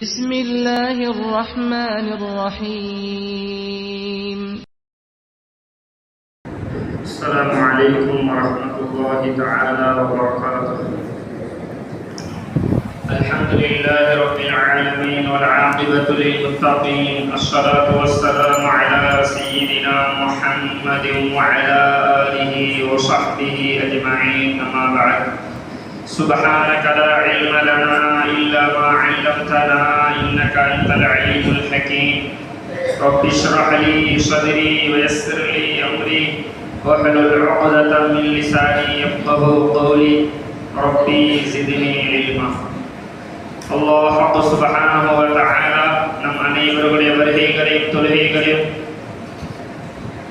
بسم الله الرحمن الرحيم. السلام عليكم ورحمة الله تعالى وبركاته. الحمد لله رب العالمين والعاقبة للمتقين، الصلاة والسلام على سيدنا محمد وعلى آله وصحبه أجمعين، أما بعد. سبحانك لا علم لنا إلا ما علمتنا إنك أنت العليم الحكيم. رب اشرح لي صدري ويسر لي أمري واحلل عقدة من لساني يفقهوا قولي. ربي زدني علما. அல்லாஹ் சுப்ஹானஹு வ தஆலா நம் அனைவருடைய வருகைகளையும் தொழுகைகளையும்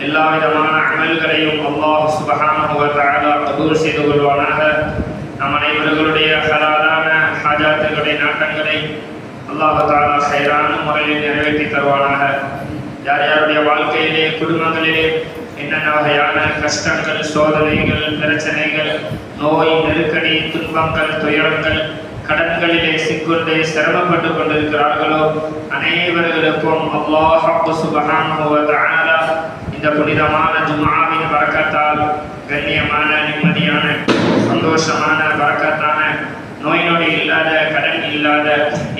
எல்லா விதமான அமல்களையும் அல்லாஹ் சுப்ஹானஹு வ தஆலா கபூல் செய்து கொள்வானாக. நம் அனைவர்களுடைய ஹலாலான ஹாஜாத்துகளை நாட்டங்களை அல்லாஹ் தஆலா ஹைரான முறையில் நிறைவேற்றி தருவானாக. யார் யாருடைய வாழ்க்கையிலே குடும்பங்களிலே என்னென்ன வகையான கஷ்டங்கள், சோதனைகள், பிரச்சனைகள், நோய், நெருக்கடி, துன்பங்கள், துயரங்கள், கடன்களிலே சிக்கொண்டு சிரமப்பட்டு கொண்டிருக்கிறார்களோ அனைவர்களுக்கும் அல்லாஹ் சுப்ஹானஹு வ தஆலா இந்த புனிதமான ஜும்ஆவின் பரக்கத்தால் கண்ணியமான, நிம்மதியான, சந்தோஷமான, பரக்கத்தான, நோய் நொடி இல்லாத, கடன் இல்லாத,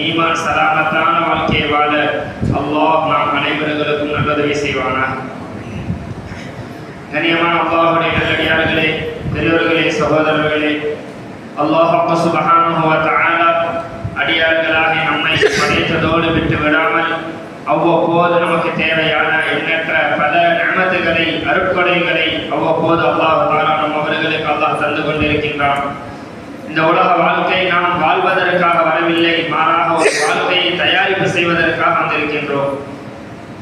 ஈமான் சலாமத்தான வாழ்க்கையை வாழ அல்லாஹ் நாம் அனைவர்களுக்கும் நல்லுதவி செய்வானாக. கண்ணியமான அல்லாஹ்வுடைய நல்லடியார்களே, பெரியோர்களே, சகோதரர்களே, அல்லாஹ் சுப்ஹானஹு வ தஆலா அடியார்களாக நம்மை படைத்ததோடு விட்டு விடாமல் அவ்வப்போது நமக்கு தேவையான எண்ணற்ற பல நிஅமத்துகளை, அருட்கொடைகளை அவ்வப்போது அல்லாஹ் தஆலா நம் அவர்களுக்கு அல்லாஹ் தந்து கொண்டிருக்கின்றான். இந்த உலக வாழ்க்கை நாம் வாழ்வதற்காக வரவில்லை, மாறாக ஒரு வாழ்க்கையை தயாரிப்பு செய்வதற்காக வந்திருக்கின்றோம்.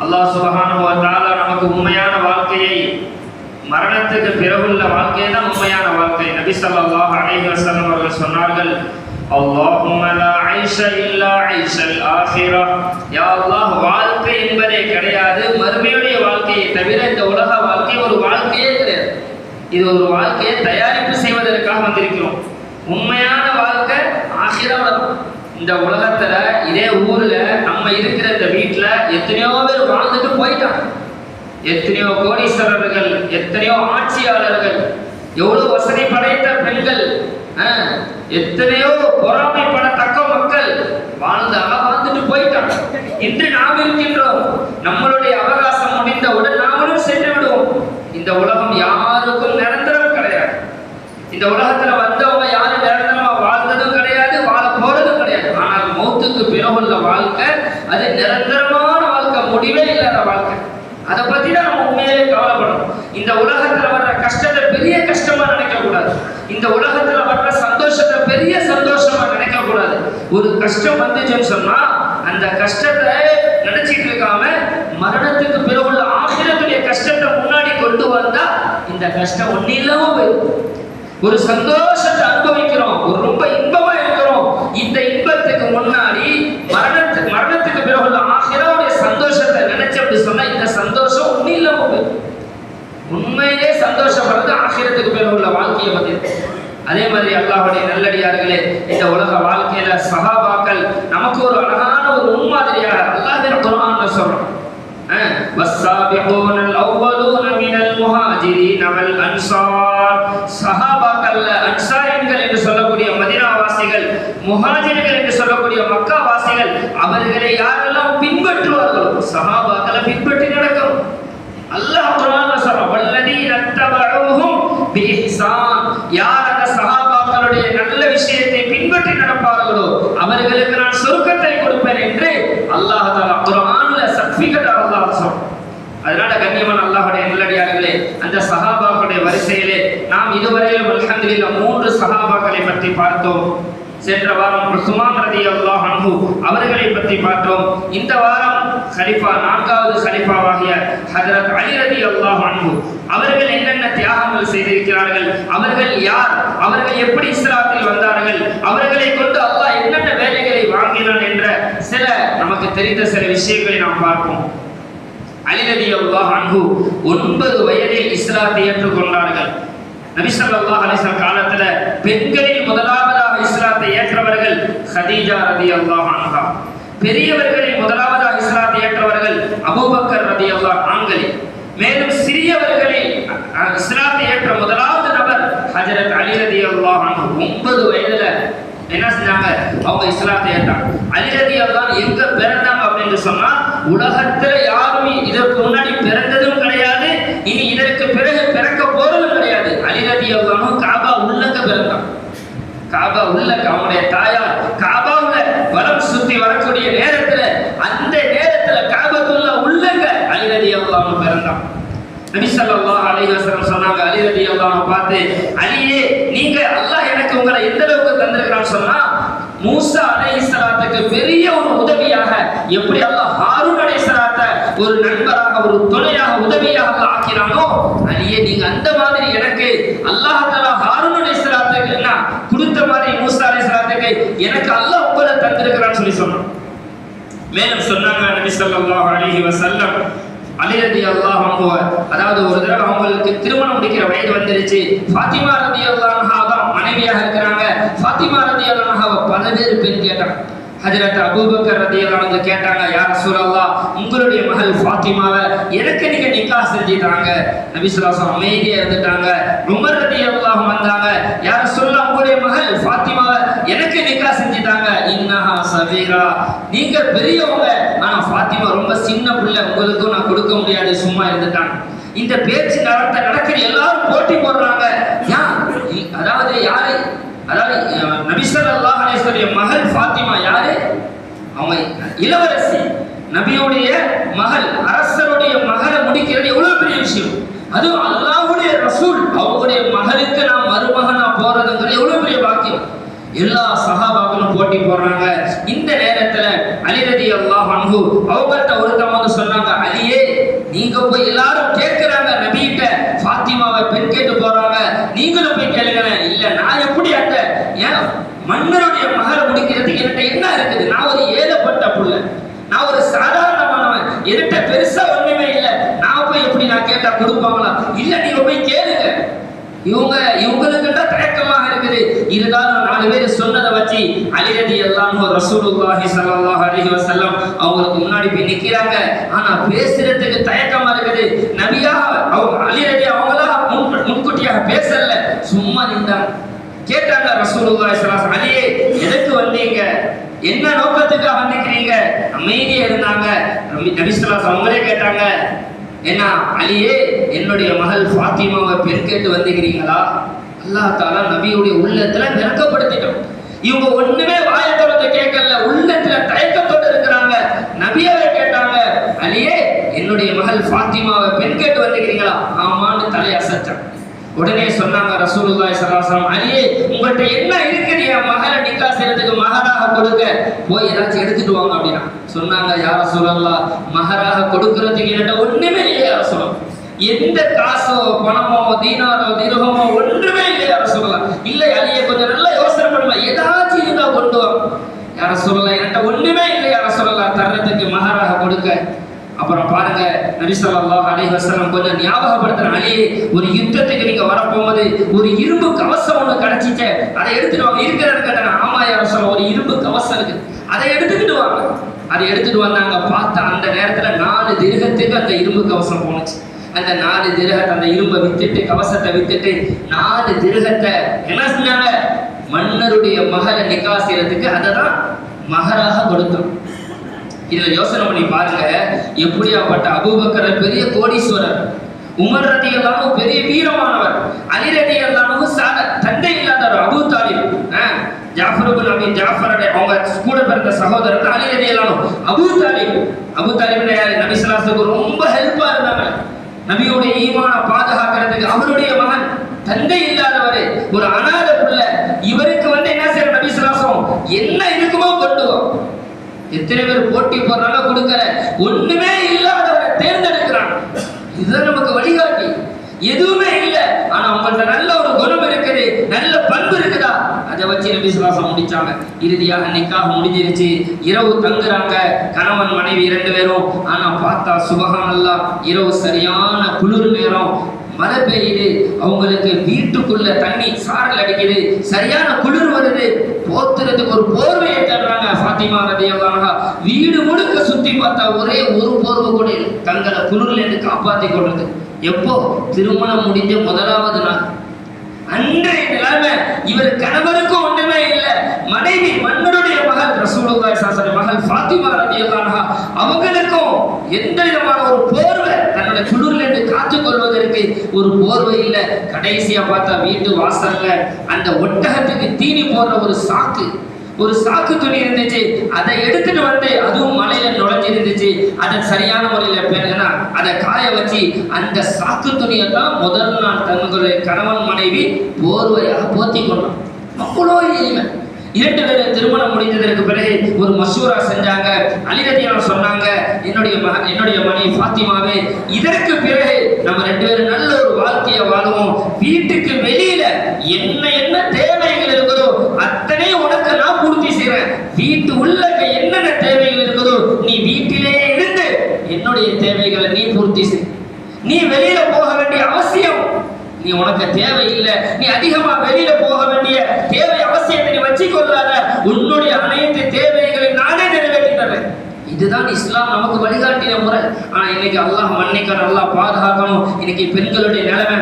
அல்லாஹ் சுப்ஹானஹு வ தஆலா நமக்கு உண்மையான வாழ்க்கையை, மரணத்துக்கு பிறகுள்ள வாழ்க்கை தான் உண்மையான வாழ்க்கை. நபி ஸல்லல்லாஹு அலைஹி வஸல்லம் அவர்கள் சொன்னார்கள், அல்லாஹும்ம லா ஐஷ இல்லா ஐஷல் ஆখিরাহ. யா அல்லாஹ், வாழ்க்கை என்பதே கிடையாது, மறுமையுடைய வாழ்க்கையை தவிர இந்த உலக வாழ்க்கை ஒரு வாழ்க்கையே கிடையாது. இது ஒரு வாழ்க்கையை தயாரிப்பு செய்வதற்காக வந்திருக்கிறோம். உண்மையான வாழ்க்கை ஆখিরাহ. இந்த உலகத்துல, இதே ஊர்ல, நம்ம இருக்கிற இந்த வீட்டுல எத்தனையோ பேர் வாழ்ந்துட்டு போயிட்டாங்க. எத்தனையோ கோடீஸ்வரர்கள், எத்தனையோ ஆட்சியாளர்கள், எவ்வளவு வசதி படைத்த பெண்கள், எத்தனையோ பொறாமைப்படத்தக்க மக்கள் வாழ்ந்துட்டு போயிட்டாங்க. இன்று நாம் இருக்கின்றோம். நம்மளுடைய அவகாசம் முடிந்தவுடன் நாமளும் சென்று விடுவோம். இந்த உலகம் யாருக்கும் நிரந்தரம் கிடையாது. இந்த உலகத்துல வந்தவங்க யாரும் நிரந்தரமா வாழ்ந்ததும் கிடையாது, வாழ போறதும் கிடையாது. ஆனால் மௌத்துக்கு பிறகுள்ள வாழ்க்கை அது நிரந்தரமான வாழ்க்கை, முடிவே இல்லாத வாழ்க்கை. அதை பத்தி தான் நம்ம உண்மையிலே கவலைப்படணும். இந்த உலகத்துல வர்ற கஷ்டத்தை பெரிய கஷ்டமா நினைக்க கூடாது. இந்த உலகத்துல வர்ற சந்தோஷத்தை பெரிய சந்தோஷமா நினைக்க கூடாது. ஒரு கஷ்டம் வந்துச்சுன்னு சொன்னா அந்த கஷ்டத்தை நினைச்சிட்டு இருக்காம மரணத்துக்கு பிறகுள்ள ஆখিরাத்துடைய கஷ்டத்தை முன்னாடி கொண்டு வந்தா இந்த கஷ்டம் ஒண்ணு இல்லாம போயிடும். ஒரு சந்தோஷத்தை அனுபவிக்கிறோம், ஒரு ரொம்ப இன்பமா இருக்கிறோம். இந்த இன்பத்துக்கு முன்னாடி மரணத்துக்கு பிறகுள்ள ஆখিরাவுடைய சந்தோஷத்தை நினைச்சப்படி சொன்னா இந்த சந்தோஷம் ஒண்ணு இல்லாம போயிடும். உண்மையிலே சந்தோஷப்படுறது ஆখিরাத்துக்கு பிறகுள்ள வாழ்க்கையை பத்தி. அதே மாதிரி அல்லாஹ்வுடைய நல்லடியார்களே, இந்த உலக வாழ்க்கையில சஹாபாக்கள் நமக்கு ஒரு அழகான ஒரு முன்மாதிரியாக அல்லாஹ்வின் குர்ஆன்ல சொல்றான். வஸ்ஸாபிகூனல் அவ்வலூன மினல் முஹாஜிரீன வல் அன்சார். சஹாபாக்கள், அன்சாரிகள் என்று சொல்லக்கூடிய மதீனாவாசிகள், முஹாஜிர்கள் என்று சொல்லக்கூடிய மக்கா வாசிகள், அவர்களை யாரெல்லாம் பின்பற்றுவார்களோ சஹாபாக்களை பின்பற்றி நடக்கும். அல்லாஹ் குர்ஆன்ல சொல்றான், வல்லதீன தபஊஹும் பிஇஹ்சான். யார் அந்த சஹாபாக்களுடைய நல்ல விஷயத்தை பின்பற்றி நடப்பார்களோ அவர்களுக்கு நான் சொர்க்கத்தை கொடுப்பேன் என்று அல்லாஹ் தஆலா குர்ஆன்ல சர்டிபிகேட் அல்லாஹ் சொல்றான். அதனால கண்ணியமான அல்லாஹ்வுடைய நல்லடியார்களே, அந்த சஹாபாக்களுடைய வரிசையிலே நாம் இதுவரையிலும் அல்ஹம்துலில்லாஹ் 3 சஹாபாக்களை பற்றி பார்த்தோம். சென்ற வாரம் உஸ்மான் ரலியல்லாஹு அன்ஹு அவர்களை பற்றி பார்த்தோம். இந்த வாரம் கலிஃபா, 4வது கலிஃபாவாகிய ஹஜ்ரத் அலி ரலியல்லாஹு அன்ஹு அவர்கள் என்னென்ன தியாகங்கள் செய்திருக்கிறார்கள், அவர்கள் யார், அவர்கள் எப்படி இஸ்லாத்தில் வந்தார்கள், அவர்களை கொண்டு அல்லாஹ் என்னென்ன வேலைகளை வாங்கினான் என்ற சில நமக்கு தெரிந்த சில விஷயங்களை நாம் பார்ப்போம். அலி ரலியல்லாஹு அன்ஹு 9 வயதில் இஸ்லாத்தை ஏற்றுக்கொண்டார்கள். நபி ஸல்லல்லாஹு அலைஹி வஸல்லம் காலத்துல பெண்களில் முதலாவதாக இஸ்லாத்தை ஏற்றவர்கள் கதீஜா ரலியல்லாஹு அன்ஹா. பெரியவர்களில் முதலாவதாக இஸ்லாத்தை ஏற்றவர்கள் அபூபக்கர் ரலியல்லாஹு ஆண்களே. மேலும் சிறியவர்களில் இஸ்லாத்தை ஏற்ற முதலாவது நபர் ஹஜ்ரத் அலி ரலியல்லாஹு அன்ஹு. 9 வயதுல என்ன செஞ்சாங்க? அவங்க இஸ்லாத்தை ஏற்றாங்க. அலி ரலியல்லாஹு எங்க பிறந்தாங்க அப்படின்னு சொன்னா, உலகத்துல யாருமே இதற்கு முன்னாடி பிறந்ததும் கிடையாது, இனி இதற்கு பிறகு பிறக்க போறதும் கிடையாது. அலி ரலியல்லாஹு காபா உள்ளங்க பிறந்தாங்க. காபா உள்ளங்க அவங்களுடைய தாயார் காபாவுல வலம் சுத்தி வரக்கூடிய நேரத்துல, அந்த நேரத்துல காபத்துள்ள உள்ளங்க அலி ரலியல்லாஹு பிறந்தாங்க. நபி ஸல்லல்லாஹு அலைஹி வஸல்லம் சொன்னாங்க அலி ரலியல்லாஹு பார்த்து, அலியே நீங்க அல்லாஹ் எனக்கு உங்களை எந்த அளவுக்கு தந்திருக்கிறான்னு சொன்னா, மூசா அலைஹிஸ்ஸலாத்துக்கு பெரிய ஒரு உதவியாக எப்படி அல்லாஹ் ஹாரூன் அலைஹிஸ்ஸலாத்தை ஒரு நண்பராக ஒரு துணையாக உதவியாக அல்லாஹ் ஆக்கினானோ, அலியே நீங்க அந்த மாதிரி எனக்கு அல்லாஹ் தஆலா ஹாரூன் அலைஹிஸ்ஸலாத்துக்கு என்ன கொடுத்த மாதிரி மூசா அலைஹிஸ்ஸலாத்துக்கு எனக்கு அல்லாஹ் உங்களை தந்திருக்கிறான்னு சொல்லி சொன்னாங்க. மேலும் சொன்னாங்க நபி ஸல்லல்லாஹு அலைஹி வஸல்லம் அலி ரலியல்லாஹு அன்ஹு, அதாவது ஒரு தடவை அவங்களுக்கு திருமணம் முடிக்கிற வயது வந்துருச்சு. ஃபாத்திமா ரலியல்லாஹு அன்ஹா தான் மனைவியாக இருக்கிறாங்க. ஃபாத்திமா ரலியல்லாஹு அன்ஹாவை பல பேர் பெண் கேட்டாங்க. ஹஜ்ரத் அபூபக்கர் ரலியல்லாஹு அன்ஹு கேட்டாங்க, யா ரசூலல்லாஹ் உங்களுடைய மகள் ஃபாத்திமாவை எனக்கு நீங்க நிக்காஹ் செஞ்சு தாங்க. நபி ஸல்லல்லாஹு அலைஹி வஸல்லம் அமைதியா இருந்துட்டாங்க. உமர் ரலியல்லாஹு வந்தாங்க, யா ரசூலல்லாஹ் உங்களுடைய மகள் ஃபாத்திமாவை எனக்கு நிக்காஹ் செஞ்சு தாங்க. இன்னஹா சகீரா, நீங்க பெரியவங்க, ஆனா ஃபாத்திமா ரொம்ப சின்ன பிள்ளை, உங்களுக்கும் நான் கொடுக்க முடியாது, சும்மா இருந்துட்டாங்க. இந்த பேச்சு நடக்கிற எல்லாரும் போட்டி போடுறாங்க. அதாவது யாரு? அதாவது நபி ஸல்லல்லாஹு அலைஹி வஸல்லம் மகள் ஃபாத்திமா யாரு? அவங்க இளவரசி, நபியுடைய மகள், அரசருடைய மகளை முடிக்கிறது எவ்வளவு பெரிய விஷயம். அதுவும் அல்லாஹ்வுடைய ரசூல் அவங்களுடைய மகளுக்கு நான் மருமகனா போறதுங்கிறது எவ்வளவு பெரிய பாக்கியம். எல்லா சஹாபாக்களும் போட்டி போடுறாங்க. இந்த நேரத்துல அலி ரலியல்லாஹு அன்ஹு அவங்கள்ட்ட ஒருத்தவங்க வந்து சொன்னாங்க, அலியே நீங்க போய் எல்லாரும் கேட்கிறாங்க நபிகிட்ட, ஃபாத்திமாவை பெண் கேட்டு போறாங்க, நீங்களும் போய் கேளுங்க. இல்ல நான் எப்படி அந்த ஏன் மன்னருடைய மகளை முடிக்கிறதுக்கு என்கிட்ட என்ன இருக்குது? நான் ஒரு ஏழப்பட்ட புள்ள, நான் ஒரு சாதாரணமானவன், என்கிட்ட பெருசா ஒண்ணுமே இல்லை, நான் போய் எப்படி நான் கேட்டா கொடுப்பாங்களா? இல்ல நீங்க போய் கேளுங்க. இவங்களுக்கிட்ட தயக்கமாக இருக்குது. இருந்தாலும் 4 பேர் சொன்னதை வச்சு அலி ரலியல்லாஹு அன்ஹு ரசூலுல்லாஹி ஸல்லல்லாஹு அலைஹி வஸல்லம் அவங்களுக்கு முன்னாடி போய் நிக்கிறாங்க. ஆனா பேசுறதுக்கு தயக்கமா இருக்குது. நபியாக அலி ரலி அவங்களா முன்கூட்டியாக பேசல, சும்மா நின்றாங்க. கேட்டாங்க ரசூலுல்லாஹி ஸல்லல்லாஹு அலைஹி வஸல்லம், அலியே எதுக்கு வந்தீங்க? என்ன நோக்கத்துக்காக வந்திருக்கிறீங்க? அமைதியா இருந்தாங்க. நபி ஸல்லல்லாஹு அலைஹி வஸல்லம் அவங்களே கேட்டாங்க, என்ன அலியே என்னுடைய மகள் ஃபாத்திமாவை பெண் கேட்டு வந்துக்கிறீங்களா? அல்லாஹ் தஆலா நபியுடைய உள்ளத்துல நெருக்கப்படுத்திட்டோம். இவங்க ஒண்ணுமே வாயை திறந்து கேட்கல, உள்ளத்துல தயக்கத்தோடு இருக்கிறாங்க. நபியாவே கேட்டாங்க, அலியே என்னுடைய மகள் ஃபாத்திமாவை பெண் கேட்டு வந்துக்கிறீங்களா? ஆமான்னு தலையை அசைச்சாங்க. உடனே சொன்னாங்க ரசூலுல்லாஹி ஸல்லல்லாஹு அலைஹி வஸல்லம், அலியே உங்கள்கிட்ட என்ன இருக்குது? என் மகளை நிக்காஹ் செய்யறதுக்கு மகராக கொடுக்க, போய் ஏதாச்சும் எடுத்துட்டு வாங்க அப்படின்னா சொன்னாங்க. யா ரசூலல்லாஹ் மகராக கொடுக்கறதுக்கு என்கிட்ட ஒண்ணுமே இல்லை யா ரசூலல்லாஹ். எந்த காசோ பணமோ தீனாரோ திர்ஹமோ ஒன்றுமே இல்லை யா ரசூலல்லாஹ். இல்லை அலியே கொஞ்சம் நல்லா யோசனை பண்ணுங்க, ஏதாச்சும் இருந்தா கொண்டு வாங்க. யா ரசூலல்லாஹ் என்கிட்ட ஒண்ணுமே இல்லை யா ரசூலல்லாஹ் தர்றதுக்கு மகராக கொடுக்க. அப்புறம் பாருங்க நபி ஸல்லல்லாஹு அலைஹி வஸல்லம் கொஞ்சம் ஞாபகப்படுத்துறாங்க, அலி ஒரு யுத்தத்துக்கு நீங்க வரப்போகும்போது ஒரு இரும்பு கவசம் ஒண்ணு கிடைச்சிச்சு, அதை எடுத்துட்டு வாங்க. இருக்கிறன்னு கேட்டாங்க. ஆமா யா ரசூலல்லாஹ் ஒரு இரும்பு கவசம் இருக்கு, அதை எடுத்துக்கிட்டு வாங்க. அதை எடுத்துட்டு வந்தாங்க. பார்த்தா அந்த நேரத்துல 4 திர்ஹத்துக்கு அந்த இரும்பு கவசம் போனுச்சு. அந்த 4 திர்ஹத்தை அந்த இரும்பை வித்துட்டு கவசத்தை வித்துட்டு 4 திர்ஹத்தை என்ன செஞ்சாங்க? மன்னருடைய மகளை நிக்காஹ் செய்யறதுக்கு அதை தான் மகராக கொடுத்தோம். இதுல யோசனை பண்ணி பாருங்க, எப்படியாப்பட்ட அபூபக்கர் பெரிய கோடீஸ்வரர், உமர் ரலியல்லாஹு அன்ஹு பெரிய வீரமானவர், அலி ரலியல்லாஹு அன்ஹு தந்தை இல்லாதவர், அபூ தாலிப் ஜாஃபர் இப்னு அபி ஜாஃபர் அவங்க கூட பிறந்த சகோதரர் அலி ரலியல்லாஹு அன்ஹு. அபூ தாலிப் யாரு? நபி ஸல்லல்லாஹு அலைஹி வஸல்லம் ரொம்ப ஹெல்ப்பா இருந்தாங்க நபியுடைய ஈமான பாதுகாக்கிறதுக்கு. அவருடைய மகன் தந்தை இல்லாதவர், ஒரு அனாதை பிள்ளை. இவருக்கு வந்து என்ன செய்யற நபி ஸல்லல்லாஹு அலைஹி வஸல்லம் என்ன இருக்குமோ கொண்டு வா. எத்தனை பேர் போட்டி போடுறாங்க, கொடுக்கற. ஒண்ணுமே இல்லாதவரை தேர்ந்தெடுக்கிறான். இதுதான் நமக்கு வழிகாட்டி. எதுவுமே இல்லை, ஆனா உங்கள்ட்ட நல்ல ஒரு குணம் இருக்குது, நல்ல பண்பு இருக்குதா, அதை வச்சு நபி ஸல்லல்லாஹு அலைஹி வஸல்லம் முடிச்சாங்க. இறுதியாக நிக்காஹ் முடிஞ்சிருச்சு. இரவு தங்குறாங்க கணவன் மனைவி 2 பேரும். ஆனா பார்த்தா சுபஹானல்லாஹ் இரவு சரியான குளிர் நேரம், மழை பெய்யுது. அவங்களுக்கு வீட்டுக்குள்ள தண்ணி சாரல் அடிக்குது, சரியான குளிர் வருது. போத்துறதுக்கு ஒரு போர்வையை தர்றாங்க. ஃபாத்திமா ரலியல்லாஹு அன்ஹா வீடு முழுக்க சுத்தி பார்த்தா ஒரே ஒரு போர்வை கூட இல்லை. தங்களை குளிர்ல இருந்து காப்பாத்தி கொள்றது. எப்போ? திருமணம் முடிஞ்ச முதலாவது நாள். அன்றைய நிலைமை இவர் கணவருக்கும் ஒன்றுமே இல்லை. மனைவி மன்னருடைய மகள் ரசூலுல்லாஹி ஸல்லல்லாஹு அலைஹி மகள் ஃபாத்திமா ரலியல்லாஹு அன்ஹா அவங்களுக்கும் எந்த விதமான ஒரு போர்வை, தன்னுடைய குளிர்ல இருந்து காத்துக் கொள்வதற்கு ஒரு போர்வை இல்லை. கடைசியா பார்த்தா வீட்டு வாசல்ல அந்த ஒட்டகத்துக்கு தீனி போடுற ஒரு சாக்கு துணி இருந்துச்சு. அதை எடுத்துட்டு வந்து, அதுவும் மலையில நுழைஞ்சு இருந்துச்சு. அதை சரியான முறையில பேருங்கன்னா அதை காய வச்சு அந்த சாக்கு துணியை தான் முதல் நாள் தங்களுடைய கணவன் மனைவி போர்வையாக போத்தி கொண்டோம். அவ்வளோ எளிமை. 2 பேரும் திருமணம் முடிந்ததற்கு பிறகு ஒரு மசூரா செஞ்சாங்க. அலி ரலியல்லாஹு சொன்னாங்க, என்னுடைய மனைவி ஃபாத்திமாவே, இதற்கு பிறகு நம்ம 2 பேரும் நல்ல ஒரு வாழ்க்கையை வாழுவோம். வீட்டுக்கு வெளியில என்ன தேவைகள் இருக்குதோ அத்தனை உனக்கு நான் பூர்த்தி செய்றேன். வீட்டு உள்ள என்னென்ன தேவைகள் இருக்குதோ நீ வீட்டிலே இருந்து என்னுடைய தேவைகளை நீ பூர்த்தி செய். நீ வெளியில போக வேண்டிய அவசியம் நீ உனக்கு தேவையில்லை. நீ அதிகமா வெளியில போக வேண்டிய தேவை அவசியத்தை நீ வச்சுக்கொள்ளாத. உன்னுடைய அனைத்து தேவைகளை நானே நிறைவேற்றினேன். இதுதான் இஸ்லாம் நமக்கு வழிகாட்டின முறை. ஆனா இன்னைக்கு அல்லாஹ் மன்னிக்கணும், அல்லாஹ் பாதுகாக்கணும். இன்னைக்கு பெண்களுடைய நிலைமை,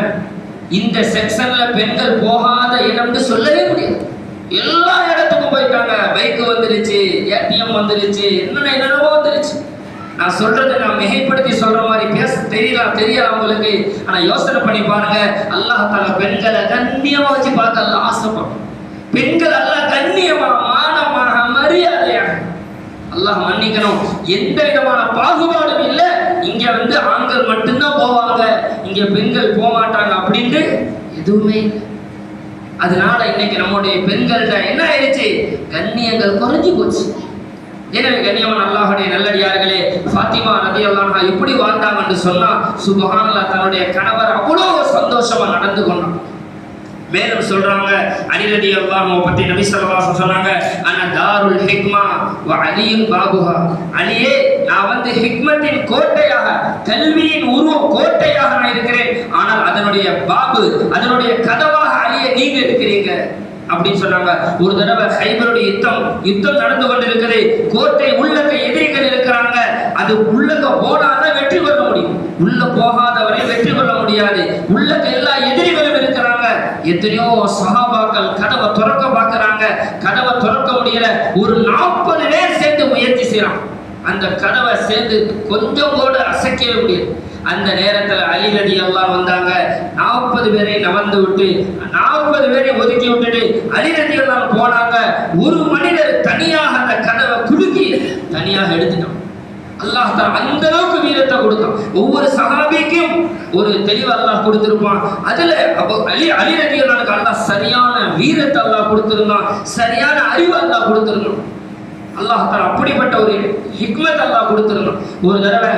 இந்த செக்ஷன்ல பெண்கள் போகாத இடம்னு சொல்லவே முடியாது. எல்லா இடத்துக்கும் போயிட்டாங்க. பைக் வந்துருச்சு, ஏடிஎம் வந்துருச்சு, என்னென்னவோ வந்துருச்சு. நான் சொல்றது நான் மிகைப்படுத்தி சொல்ற மாதிரி பேச தெரியல உங்களுக்கு. ஆனா யோசனை பண்ணி பாருங்க. அல்லாஹ் தஆலா பெண்களை கண்ணியமா வச்சு பார்க்க அல்லாஹ் ஆசைப்படுறான். பெண்கள் அல்லாஹ் கண்ணியமா, மானமாக, மரியாதையாக அல்லாஹ் மன்னிக்கணும். எந்த விதமான பாகுபாடும் இல்லை. இங்க ஆண்கள் மட்டும்தான் போவாங்க, இங்க பெண்கள் போக மாட்டாங்க அப்படின்ட்டு எதுவுமே இல்லை. அதனால இன்னைக்கு நம்முடைய பெண்கள்கிட்ட என்ன ஆயிடுச்சு? கண்ணியங்கள் குறைஞ்சு போச்சு. எனவே கண்ணியமான அல்லாஹ்வுடைய நல்லடியார்களே, ஃபாத்திமா ரலியல்லாஹு அன்ஹா எப்படி வாழ்ந்தாங்கன்னு சொன்னா, சுப்ஹானல்லாஹ், தன்னுடைய கணவர் அவ்வளவு சந்தோஷமா நடந்து கொண்டாங்க. மேலும் சொல்றாங்க, அலி ரலியல்லாஹு அன்ஹு பத்தி நபி ஸல்லல்லாஹு அலைஹி வஸல்லம் சொன்னாங்க, அன தாருல் ஹிக்மா வ அலியுன் பாபுஹா. அலியே, நான் ஹிக்மத்தின் கோட்டையாக, கல்வியின் கோட்டையாக நான் இருக்கிறேன். ஆனால் அதனுடைய பாபு, அதனுடைய கதவாக அலியே நீங்க இருக்கிறீங்க அப்படின்னு சொன்னாங்க. ஒரு தடவை ஹைபருடைய யுத்தம் நடந்து கொண்டிருக்கிறது. கோட்டை உள்ளக்க எதிரிகள் இருக்கிறாங்க. அது உள்ளக்க போனாதான் வெற்றி கொள்ள முடியும். உள்ள போகாதவரை வெற்றி கொள்ள முடியாது. உள்ளக்க எல்லா எதிரிகளும் இருக்கிறாங்க. எத்தனையோ சஹாபாக்கள் கதவை திறக்க பார்க்கறாங்க. கதவை திறக்க முடியல. ஒரு 40 பேர் சேர்ந்து முயற்சி செய்யறாங்க. அந்த கதவை சேர்ந்து கொஞ்சம் கூட அசைக்கவே முடியாது. அந்த நேரத்தில் அலி ரலியல்லாஹு வந்தாங்க. 40 பேரை நவந்து விட்டு 40 பேரை ஒதுக்கி விட்டுட்டு அலி ரலியல்லாஹு போனாங்க. ஒரு மனிதர் தனியாக அந்த கதவை குலுக்கி தனியாக எடுத்துட்டான். அல்லாஹ் தஆலா அந்த அளவுக்கு வீரத்தை கொடுத்தான். ஒவ்வொரு சஹாபிக்கும் ஒரு தெளிவு அல்லாஹ் கொடுத்திருப்பான். அதுல அலி ரலியல்லாஹு அல்லாஹ் சரியான வீரத்தை அல்லாஹ் கொடுத்திருந்தான். சரியான அறிவு அல்லாஹ் கொடுத்திருந்தான். அல்லாஹ் தஆலா அப்படிப்பட்ட ஒரு ஹிக்மத் அல்லாஹ் கொடுத்திருந்தான். ஒரு தடவை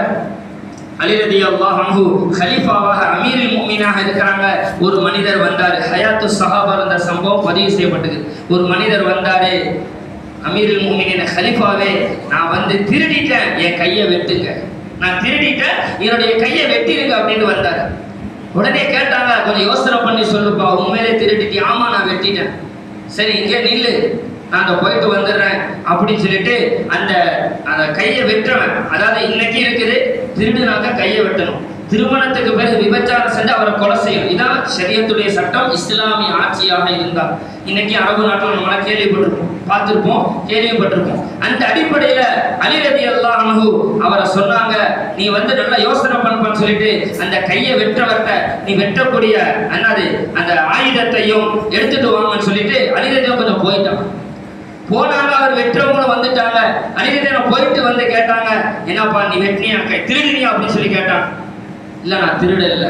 அலி ரலியல்லாஹு அன்ஹு கலீஃபாவாக அமீருல் முஃமினாக இருக்கிறாங்க. ஒரு மனிதர் வந்தார். ஹயாத்து ஸஹாபா என்ற சம்பவம் பதிவு செய்யப்பட்டது. ஒரு மனிதர் வந்தாரு, அமீருல் முஃமினீன் கலீஃபாவே, நான் திருடிட்டேன், என் கையை வெட்டுங்க. நான் திருடிட்டேன், என்னுடைய கையை வெட்டிடுங்க அப்படின்னு வந்தார். உடனே கேட்டாங்க, கொஞ்சம் யோசனை பண்ணி சொல்லுப்பா, உண்மையிலே திருடிட்டி? ஆமா, நான் வெட்டிட்டேன். சரி, இங்கே நில்லு, நான் போயிட்டு வந்துடுறேன் அப்படின்னு சொல்லிட்டு அந்த கையை வெட்டுறவன், அதாவது இன்னைக்கு இருக்குது, திருடுனாக்க கையை வெட்டணும். திருமணத்துக்கு பிறகு விபச்சாரம் சென்று அவரை கொலை செய்யணும். இதான் ஷரியத்துடைய சட்டம். இஸ்லாமிய ஆட்சியாக இருந்தால் இன்னைக்கு அரபு நாட்டில் நம்மள பார்த்திருப்போம், கேள்விப்பட்டிருப்போம். அந்த அடிப்படையில அலி ரலியல்லாஹு அன்ஹு அவரை சொன்னாங்க, நீ நல்லா யோசனை பண்ணு சொல்லிட்டு அந்த கையை வெற்றவர்கிட்ட நீ வெட்டக்கூடிய அந்த ஆயுதத்தையும் எடுத்துட்டு வாங்கன்னு சொல்லிட்டு அலி ரலியல்லாஹு கொஞ்சம் போயிட்டான். போனாங்க. அவர் வெற்றவங்களும் வந்துட்டாங்க. அலி ரலியல்லாஹு போயிட்டு கேட்டாங்க, என்னப்பா நீ வெட்டினியா, திருடினியா அப்படின்னு சொல்லி கேட்டான். இல்ல, நான் திருடல.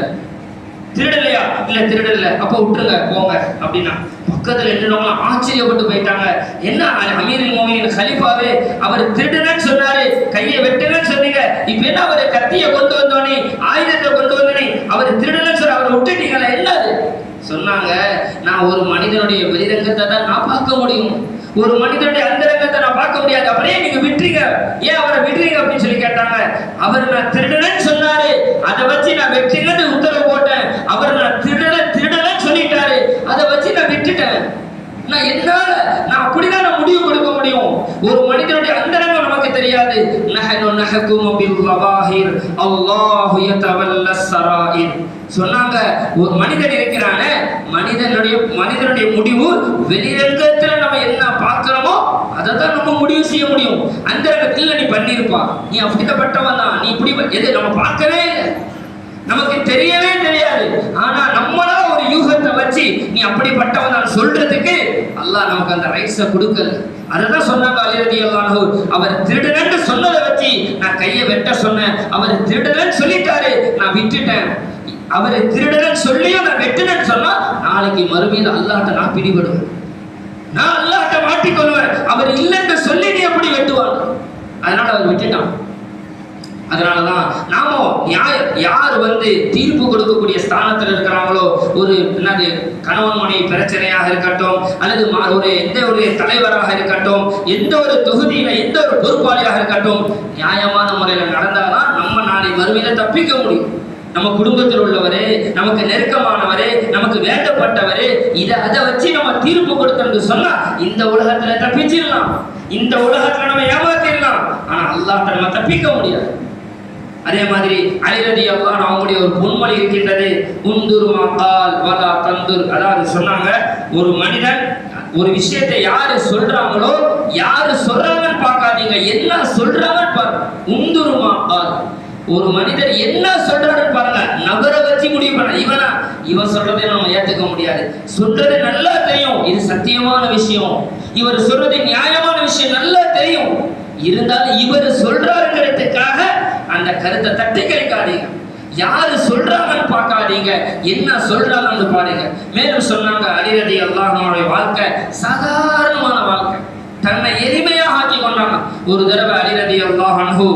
திருடலையா? இல்ல, திருடல. அப்ப விட்டுருங்க, போங்க அப்படின்னா. பக்கத்துல நின்றவங்க ஆச்சரியப்பட்டு போயிட்டாங்க. என்ன அமீருல் முஃமினீன் கலீஃபாவே, அவர் திருடனன்னு சொன்னாரு, கையை வெட்டுனன்னு சொன்னீங்க, இப்ப என்ன அவர் கத்தியை கொண்டு வந்தோனே, ஆயுதத்தை கொண்டு வந்தோனே அவர் திருடனன்னு சொல்ற, அவரை விட்டுட்டீங்களா? என்னது சொன்னாங்க? நான் ஒரு மனிதனுடைய வெளிரங்கத்தை தான் நான் பார்க்க முடியும், ஒரு மனிதனுடைய அந்தரங்கத்தை நான் பார்க்க முடியாது. அப்படியே நீங்க விட்டுறீங்க, ஏன் அவரை விடுறீங்க அப்படின்னு சொல்லி கேட்டாங்க. அவர் நான் திருடனன்னு சொன்னாரு, அதை வச்சு நான் வெற்றிங்கன்னு உத்தரவு போட்டேன். அவர் நான் திருடனன்னு சொல்லிட்டாரு, அதை வச்சு நான் விட்டுட்டேன். நான் அப்படிதான் நான் முடிவு கொடுக்க முடியும். ஒரு மனிதனுடைய அந்தரங்கம் நமக்கு தெரியாது. நஹனு நஹகுமு பில் லவாஹிர் அல்லாஹு யதவல்ல ஸராயிர். சொன்னாங்க, ஒரு மனிதன் இருக்கிறானே, மனிதனுடைய முடிவு வெளிரங்கத்துல நம்ம என்ன பார்க்கிறோமோ அதை தான் நம்ம முடிவு செய்ய முடியும். அந்தரங்கத்தில் நீ பண்ணிருப்பா, நீ அப்படிப்பட்டவன் தான், நீ இப்படி எது நம்ம பார்க்கவே இல்லை, நமக்கு தெரியவே தெரியாது. ஆனா நம்மளா ஒரு யூகத்தை வச்சு நீ அப்படிப்பட்டவன் நான் சொல்றதுக்கு அல்லாஹ் நமக்கு அந்த ரைட்ஸை கொடுக்கல. அதுதான் சொன்னாங்க அலி ரலியல்லாஹு அன்ஹு, அவர் திருடனன்னு சொன்னதை வச்சு நான் கையை வெட்ட சொன்னேன், அவர் திருடனன்னு சொல்லிட்டாரு நான் விட்டுட்டேன். அவர் திருடனன்னு சொல்லியும் நான் வெட்டுனேன்னு சொன்னா நாளைக்கு மறுமையில் அல்லாஹ்ட்ட நான் பிடிபடுவேன், நான் அல்லாஹ்ட்ட மாட்டிக்கொள்வேன். அவர் இல்லைன்னு சொல்லி நீ எப்படி வெட்டுவான்? அதனால அவர் விட்டுட்டான். அதனாலதான் நாம யார் தீர்ப்பு கொடுக்கக்கூடிய ஸ்தானத்தில் இருக்கிறாங்களோ, ஒரு என்னது கணவன் மனைவி பிரச்சனையாக இருக்கட்டும், அல்லது எந்த ஒரு தலைவராக இருக்கட்டும், எந்த ஒரு தொகுதியில எந்த ஒரு பொறுப்பாளியாக இருக்கட்டும், நியாயமான முறையில நடந்தாதான் நம்ம நாளை மறுமையில தப்பிக்க முடியும். நம்ம குடும்பத்தில் உள்ளவரே, நமக்கு நெருக்கமானவரே, நமக்கு வேண்டப்பட்டவரே, அதை வச்சு நம்ம தீர்ப்பு கொடுத்தோம்னு சொன்னா இந்த உலகத்துல தப்பிச்சிடலாம், இந்த உலகத்துல நம்ம ஏமாத்திடலாம். ஆனா அல்லாஹ்ட்ட நம்ம தப்பிக்க முடியாது. அதே மாதிரி அலி ரலியல்லாஹு அன்ஹு அவங்களுடைய ஒரு பொன்மொழி இருக்கின்றது, உந்துர் மா கால் வலா தந்துர். அதாவது சொன்னாங்க, ஒரு மனிதன் ஒரு விஷயத்தை யாரு சொல்றாங்களோ, யாரு சொல்றாங்கன்னு பார்க்காதீங்க, என்ன சொல்றாங்கன்னு பாருங்க. உந்துர் மா கால், ஒரு மனிதர் என்ன சொல்றாருன்னு பாருங்க, நபரை வச்சு முடிவு பண்ண. இவன் சொல்றதை நம்ம ஏத்துக்க முடியாது, சொல்றது நல்லா தெரியும் இது சத்தியமான விஷயம், இவர் சொல்றது நியாயமான விஷயம் நல்லா தெரியும், இருந்தாலும் இவர் சொல்றாருங்கிறதுக்காக அந்த கருத்தை தட்டி கழிக்காதீங்க. யாரு சொல்றாங்கன்னு பார்க்காதீங்க, என்ன சொல்றாங்கன்னு பாருங்க. மேலும் சொன்னாங்க, அலி ரலியல்லாஹு அன்ஹுடைய வாழ்க்கை சாதாரணமான வாழ்க்கை, தன்னை எளிமையாக ஆக்கி கொண்டாங்க. ஒரு தடவை அலி ரலியல்லாஹு அன்ஹு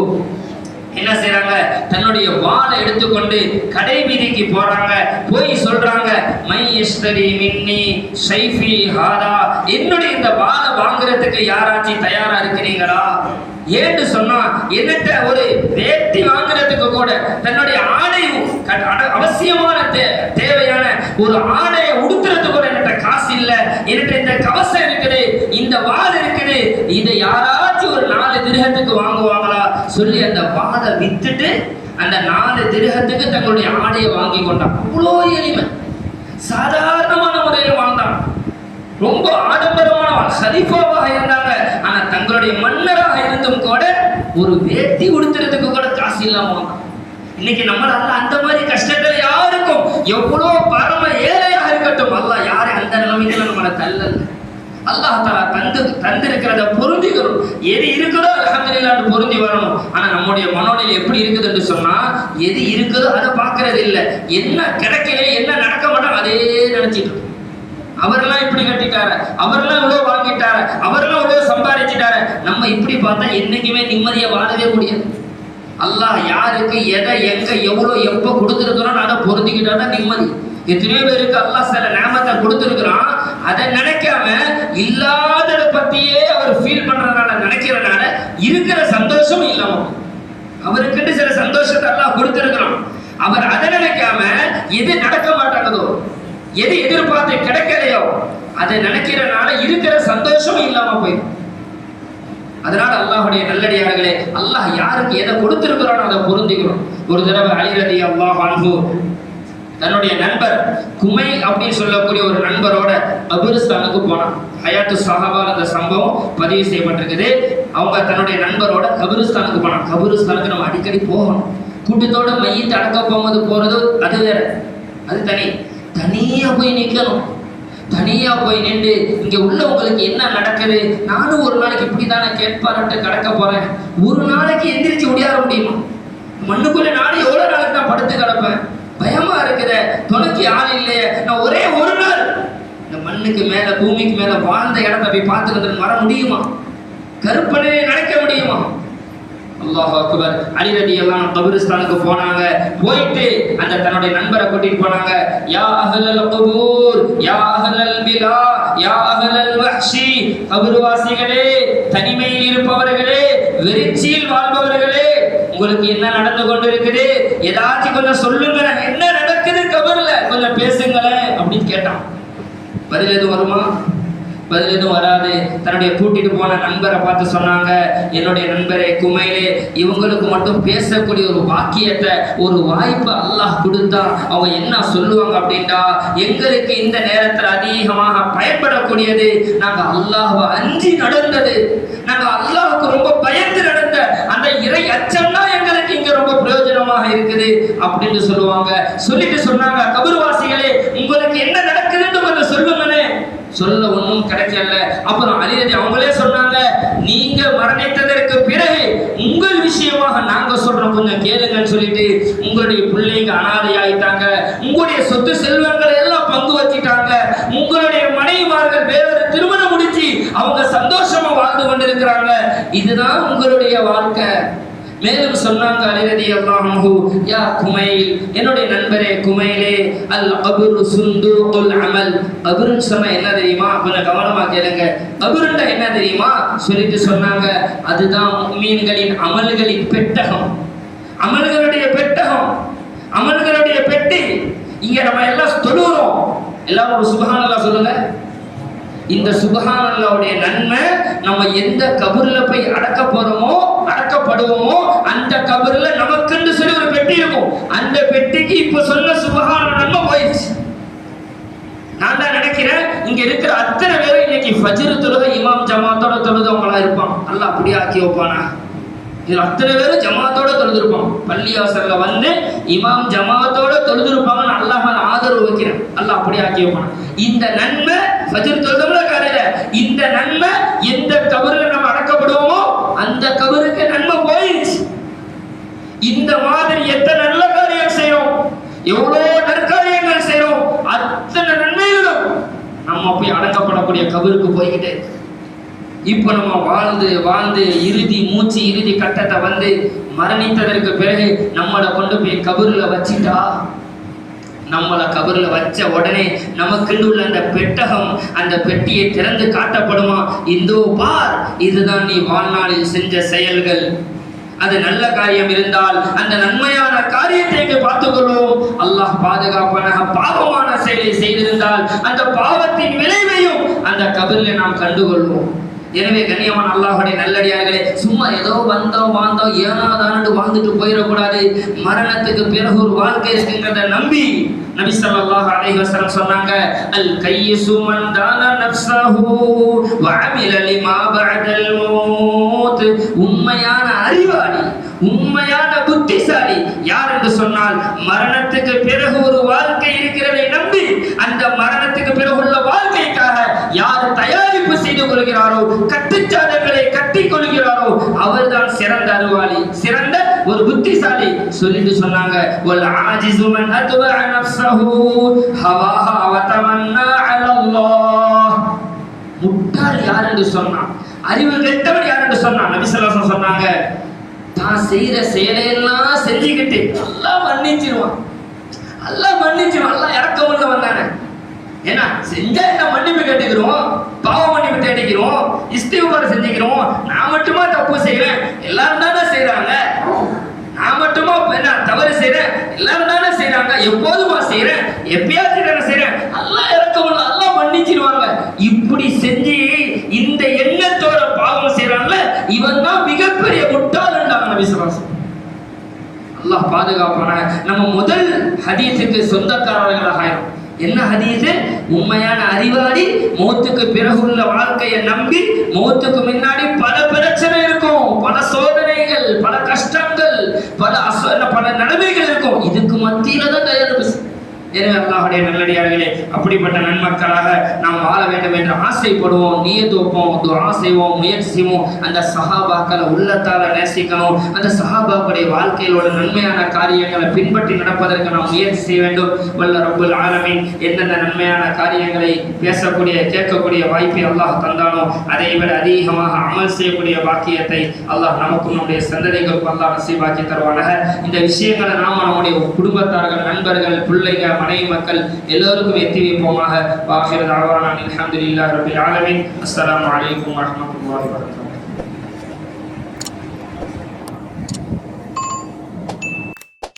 என்ன செய்றாங்க, தன்னுடைய வாளை எடுத்துக்கொண்டு கடை வீதிக்கு போறாங்க. போய் சொல்றாங்க, மை யஸ்தரி மின்னி ஷைஃபி ஹாதா, என்னுடைய இந்த வாளை வாங்குறதுக்கு யாராச்சும் தயாரா இருக்கிறீங்களா? ஏன்னு சொன்னா, என்னட்ட ஒரு வேட்டி வாங்குறதுக்கு கூட, தன்னுடைய ஆடை அவசியமான தேவையான ஒரு ஆடையை உடுத்துறதுக்கு கூட என்கிட்ட காசு இல்ல, என்கிட்ட இந்த கவசம் இருக்குது, இந்த வாள் இருக்குது, இதை யாராச்சும் ஒரு 4 திரகத்துக்கு வாங்குவாங்களா சொல்லி அந்த வாளை வித்துட்டு அந்த 4 திரகத்துக்கு தங்களுடைய ஆடையை வாங்கி கொண்டான். அவ்வளோ எளிமை, சாதாரணமான முறையில் வாழ்ந்தான். ரொம்ப ஆடம்பரமான ஹலீஃபாவாக இருந்தாங்க, ஆனா தங்களுடைய மன்னராக இருந்தும் கூட ஒரு வேட்டி உடுத்துறதுக்கு கூட காசு இல்லாம. இன்னைக்கு நம்மளால அந்த மாதிரி கஷ்டங்கள் யாருக்கும், எவ்வளவு பரம ஏழையாக இருக்கட்டும், அல்லாஹ் யாரை அந்த நிலைமையில நம்மளை தள்ளல. அல்லாஹ் தஆலா தந்திருக்கிறத பொருந்திக்கணும். எது இருக்குதோ அல்ஹம்துலில்லாஹ் பொருந்தி வரணும். ஆனா நம்முடைய மனோநிலை எப்படி இருக்குதுன்னு சொன்னா, எது இருக்குதோ அதை பார்க்கறது இல்லை, என்ன கிடைக்கல என்ன நடக்க மாட்டோம் அதே நினைச்சிட்டு. அவரெல்லாம் இப்படி கட்டிட்டாரு, அவரெல்லாம் இவ்வளவு வாங்கிட்டாரு, அவரெல்லாம் இவ்வளவு சம்பாதிச்சுட்டாரு, நம்ம இப்படி பார்த்தா என்னைக்குமே நிம்மதியா வாழவே முடியாது. அல்லாஹ் யாருக்கு எதை எங்க எவ்வளவு எப்ப கொடுத்துருக்கிறோம் அதை பொருந்திக்கிட்டா நிம்மதி. எத்தனையோ பேருக்கு அல்லாஹ் சில நேமத்தை கொடுத்துருக்கிறான், அதை நினைக்காம இல்லாததை பத்தியே அவர் ஃபீல் பண்றதுனால, நினைக்கிறதுனால இருக்கிற சந்தோஷம் இல்லாம, அவருக்கிட்ட சில சந்தோஷத்தை அல்லாஹ் கொடுத்துருக்கிறான், அவர் அதை நினைக்காம எது நடக்க மாட்டாங்கதோ, எது எதிர்பார்த்து கிடைக்கலையோ அதை நினைக்கிறனால இருக்கிற சந்தோஷம் இல்லாம போயிடும். அதனால அல்லாஹ்வுடைய நல்லடியார்களே, அல்லாஹ் யாருக்கு எதை கொடுத்திருக்கிறானோ அதை பொருந்திக்கிறோம். ஒரு தடவை அலி ரலியல்லாஹு அன்ஹு தன்னுடைய நண்பர் குமை அப்படின்னு சொல்லக்கூடிய ஒரு நண்பரோட கபிரிஸ்தானுக்கு போனான். ஹயாத்து சஹாபால அந்த சம்பவம் பதிவு செய்யப்பட்டிருக்குது. அவங்க தன்னுடைய நண்பரோட கபிரிஸ்தானுக்கு போனான். கபிரிஸ்தானுக்கு நம்ம அடிக்கடி போகணும், கூட்டத்தோட மையத்தை அடக்க போகும்போது போறது அது வேற, அது தனியா போய் நிக்கணும். தனியா போய் நின்று இங்க உள்ளவங்களுக்கு என்ன நடக்குது, நானும் ஒரு நாளைக்கு இப்படிதானே கேட்பார்ட்டு கடக்க போறேன், ஒரு நாளைக்கு எந்திரிச்சு முடியாத முடியுமா? மண்ணுக்குள்ள நானும் எவ்வளவு நாளைக்கு நான் படுத்து கிடப்பேன், பயமா இருக்குத, துணைக்கு ஆள் இல்லையே, நான் ஒரே ஒரு நாள் இந்த மண்ணுக்கு மேல பூமிக்கு மேல வாழ்ந்த இடத்தை போய் பார்த்துக்கிட்டு வர முடியுமா? கற்பனை நடக்க முடியுமா? அல்லாஹ் அக்பர். அலி ரலியல்லாஹு அன்ஹு கபிரிஸ்தானுக்கு போனாங்க. போயிட்டு அந்த தன்னுடைய நண்பரை கூட்டிட்டு போனாங்க. யா அஹ்லல் குபூர், யா அஹ்லல் பிலா, யா அஹ்லல் வஹ்ஷி, கபர்வாசிகளே, தனிமையில் இருப்பவர்களே, வெறிச்சியில் வாழ்பவர்களே, உங்களுக்கு என்ன நடந்து கொண்டிருக்குது, ஏதாச்சும் கொஞ்சம் சொல்லுங்க, என்ன நடக்குது கபர்ல கொஞ்சம் பேசுங்களேன் அப்படின்னு கேட்டான். பதில் எதுவும் வருமா? பதில் எதுவும் வராது. தன்னுடைய கூட்டிட்டு போன நண்பரை பார்த்து சொன்னாங்க, என்னுடைய நண்பரே குமையிலே, இவங்களுக்கு மட்டும் பேசக்கூடிய ஒரு வாக்கியத்தை, ஒரு வாய்ப்பு அல்லாஹ் கொடுத்தா அவங்க என்ன சொல்லுவாங்க அப்படின்டா, எங்களுக்கு இந்த நேரத்தில் அதிகமாக பயப்படக்கூடியது நாங்க அல்லாஹ்வை அஞ்சி நடந்தது, நாங்க அல்லாஹ்வுக்கு ரொம்ப பயந்து நடந்த அந்த இறை அச்சம் தான் எங்களுக்கு இங்க ரொம்ப பிரயோஜனமாக இருக்குது அப்படின்னு சொல்லுவாங்க. சொல்லிட்டு சொன்னாங்க, கபர்வாசிகளே உங்களுக்கு என்ன நடக்குதுன்னு கொஞ்சம் சொல்லுங்களே. சொல்ல ஒன்றும் கிடைக்கல. அப்புறம் அலிரதி அவங்களே சொன்னாங்க, நீங்க மரணித்ததற்கு பிறகு உங்கள் விஷயமாக நாங்க சொல்றோம், கொஞ்சம் கேளுங்கன்னு சொல்லிட்டு உங்களுடைய பிள்ளைங்க அனாதையாயிட்டாங்க, உங்களுடைய சொத்து செல்வங்களை எல்லாம் பங்கு வச்சிட்டாங்க, உங்களுடைய மனைவிமார்கள் வேறொரு திருமணம் முடிச்சு அவங்க சந்தோஷமா வாழ்ந்து கொண்டிருக்கிறாங்க, இதுதான் உங்களுடைய வாழ்க்கை. மேலும் சொன்னாங்க அலிரதி அல்லாஹு, யா குமைல், என்னுடைய நண்பரே குமைலே, அல் கபரு சுந்தூகுல் அமல். கபருன்னு சொன்னா என்ன தெரியுமா? கொஞ்சம் கவனமா கேளுங்க. கபருன்னா என்ன தெரியுமா சொல்லிட்டு சொன்னாங்க, அதுதான் முஃமின்களின் அமல்களின் பெட்டகம், அமல்களுடைய பெட்டகம், அமல்களுடைய பெட்டி. இங்க நம்ம எல்லாம் தொழுகிறோம், எல்லாரும் ஒரு சுப்ஹானல்லாஹ் சொல்லுங்க. இந்த சுப்ஹானல்லாஹ்வுடைய நன்மை நம்ம எந்த கபர்ல போய் அடக்கப்படுவோமோ அந்த கபர்ல நமக்குன்னு சொல்லி ஒரு பெட்டி இருக்கும். அந்த பெட்டிக்கு இப்ப சொன்ன சுப்ஹானல்லாஹ் நன்மை போயிடுச்சு. நான் தான் நினைக்கிறேன், இங்க இருக்கிற அத்தனை பேரும் இன்னைக்கு ஃபஜ்ர் தொழுகை இமாம் ஜமாத்தோட தொழுதவங்களா இருப்பான். அல்லாஹ் அப்படியே ஆக்கி வைப்பானா? இதுல அத்தனை பேரும் ஜமாத்தோட தொழுதுருப்பான். பள்ளிவாசல்ல வந்து இமாம் ஜமாத்தோட தொழுதுருப்பாங்கன்னு அல்லாஹ் ஆதரவு வைக்கிறேன். அல்லாஹ் அப்படியே ஆக்கி வைப்பான். இந்த நன்மை ஃபஜ்ர் தொழுதவங்கள காலையில, இந்த நன்மை எந்த கபர்ல நம்ம அடக்கப்படுவோமோ அந்த கபருக்கு நன்மை போயிடுச்சு. இந்த மாதிரி எத்தனை நல்ல காரியம் செய்யறோம், எவ்வளவு நற்காரியங்கள் செய்யறோம், அத்தனை நன்மைகளும் நம்ம போய் அடக்கப்படக்கூடிய கபருக்கு போய்கிட்டே. இப்ப நம்ம வாழ்ந்து இறுதி கட்டத்தை வந்து மரணித்ததற்கு பிறகு நம்மளை கொண்டு போய் கபர்ல வச்சிட்டா, நம்மளை கபர்ல வச்ச உடனே நமக்குள்ள உள்ள அந்த பெட்டகம், அந்த பெட்டியை திறந்து காட்டப்படுமா, இந்தோ பார், இதுதான் நீ வாழ்நாளில் செஞ்ச செயல்கள். அது நல்ல காரியம் இருந்தால் அந்த நன்மையான காரியத்தை பார்த்துக் கொள்வோம். அல்லாஹ் பாதுகாப்பான பாவமான செயலை செய்திருந்தால் அந்த பாவத்தின் விளைவையும் அந்த கபரில் நாம் கண்டுகொள்வோம். எனவே கண்ணியமான அல்லாஹ்வுடைய நல்லடியார்களே, சும்மா ஏதோ வந்தோம் ஏனாதானு வாழ்ந்துட்டு போயிடக்கூடாது. மரணத்துக்கு பிறகு ஒரு வாழ்க்கை இருக்குங்கிறத நம்பி நபி ஸல்லல்லாஹு அலைஹி வஸல்லம் சொன்னாங்க, அல் கையிசு மன் தான நஃப்ஸஹு வ அமில லிமா பஅதல் மௌத். உண்மையான அறிவாளி, உண்மையான புத்திசாலி யார் என்று சொன்னால், மரணத்துக்கு பிறகு ஒரு வாழ்க்கை இருக்கிறதை நம்பி அந்த மரணத்துக்கு பிறகு உள்ள வாழ்க்கைக்காக யார் தயாரிப்பு செய்து கொள்கிறாரோ, கட்டுச்சாதங்களை கட்டிக் கொள்கிறாரோ, அவர்தான் சிறந்த அறிவாளி, சிறந்த ஒரு புத்திசாலி. சொல்லிட்டு சொன்னாங்க, வல் ஆஜிஸு மன் அத்பஅ நஃப்ஸஹு ஹவாஹா வ தமன்னா அலல்லாஹ். முட்டாள் யார் என்று சொன்னான், அறிவு கெட்டவன் யார் என்று சொன்னான், நபி ஸல்லல்லாஹு அலைஹி வஸல்லம் சொன்னாங்க, தான் செய்யற செயலையெல்லாம் செஞ்சுக்கிட்டு அல்லாஹ் மன்னிச்சிருவான், அல்லாஹ் இறக்கமுள்ளவன் தானே. ஏன்னா செஞ்சா என்ன மன்னிப்பு கேட்டுக்கிறோம், பாவ மன்னிப்பு தேடிக்கிறோம், இஸ்திக்பார் செஞ்சுக்கிறோம். நான் மட்டுமா தப்பு செய்யறேன், எல்லாரும் தானே செய்யறாங்க. நான் மட்டுமா என்ன தவறு செய்யறேன், எல்லாரும் தானே செய்யறாங்க. எப்போதுமா செய்யறேன், எப்பயாச்சும் தானே செய்யறேன். அல்லாஹ் இறக்கமுள்ள, அல்லாஹ் மன்னிச்சிருவாங்க. இப்படி செஞ்சு இந்த எண்ணத்தோட பாவம் செய்யறான்ல, இவன் தான் மிகப்பெரிய முட்டாள்ன்றாங்க நபி ஸல்லல்லாஹு அலைஹி வஸல்லம். அல்லாஹ் பாதுகாப்பான. நம்ம முதல் ஹதீஸுக்கு சொந்தக்காரர்களாக ஆயிரும். என்ன ஹதீஸ்? உண்மையான அறிவாளி மௌத்துக்கு பிறகு உள்ள வாழ்க்கையை நம்பி, மௌத்துக்கு முன்னாடி பல பிரச்சனை இருக்கும், பல சோதனைகள், பல கஷ்டங்கள், பல நிலைமைகள் இருக்கும். இதுக்கு மத்தியில தான் தயாரிப்பு. எனவே அல்லாஹ்வுடைய நல்லடியார்களே, அப்படிப்பட்ட நன்மக்களாக நாம் வாழ வேண்டும் என்று ஆசைப்படுவோம், நியத் வைப்போம், துஆ செய்வோம், முயற்சி செய்வோம். அந்த சஹாபாக்களை உள்ளத்தால நேசிக்கணும். அந்த சஹாபாக்களுடைய வாழ்க்கையிலோட நன்மையான காரியங்களை பின்பற்றி நடப்பதற்கு நாம் முயற்சி செய்ய வேண்டும். வல்ல ரப்புல் ஆலமீன் எந்தெந்த நன்மையான காரியங்களை பேசக்கூடிய கேட்கக்கூடிய வாய்ப்பை அல்லாஹ் தந்தானோ அதை விட அதிகமாக அமல் செய்யக்கூடிய பாக்கியத்தை அல்லாஹ் நமக்கும் நம்முடைய சந்ததிகளுக்கும் அல்லாஹ் நசீபாக்கி தருவானாக. இந்த விஷயங்களை நாம் நம்முடைய குடும்பத்தார்கள், நண்பர்கள், பிள்ளைகள், மனைவி மக்கள் எல்லோருக்கும் எத்தி வைப்போமாக. வாஹிர் தஅவானா அல்ஹம்துலில்லாஹி ரப்பில் ஆலமீன். அஸ்ஸலாமு அலைக்கும் வரஹ்மத்துல்லாஹி வபரகாத்துஹு.